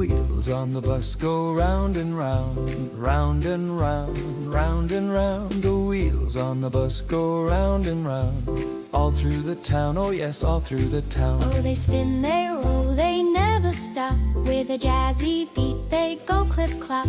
wheels on the bus go round and round, round and round, round and round. The wheels on the bus go round and round, all through the town, oh yes, all through the town. Oh, they spin, they roll, they never stop. With a jazzy beat, they go clip-clop.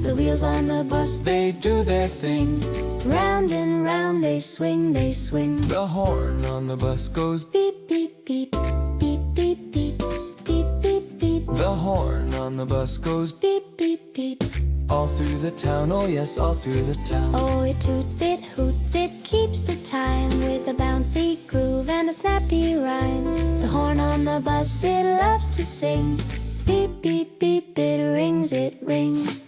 The wheels on the bus, They do their thing, round and round they swing, they swing. the horn on the bus goes Beep, beep, beep, beep, beep, beep, beep, beep, beep. the horn on the bus goes Beep, beep, beep. all through the town, oh yes, all through the town. Oh, it toots, it hoots, it keeps the time with a bouncy groove and a snappy rhyme. The horn on the bus, it loves to sing. Beep, beep, beep, it rings, it rings.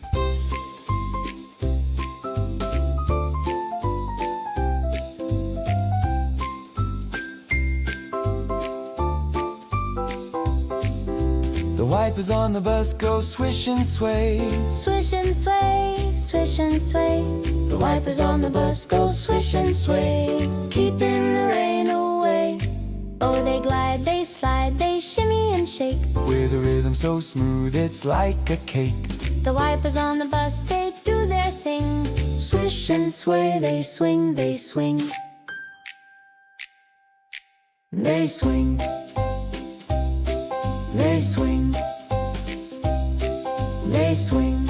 The wipers on the bus go swish and sway, Swish and sway, swish and sway. The wipers on the bus go swish and sway, keeping the rain away. Oh, they glide, they slide, they shimmy and shake. with a rhythm so smooth it's like a cake. The wipers on the bus, they do their thing. Swish and sway, they swing, they swing. They swing, they swing, they swing.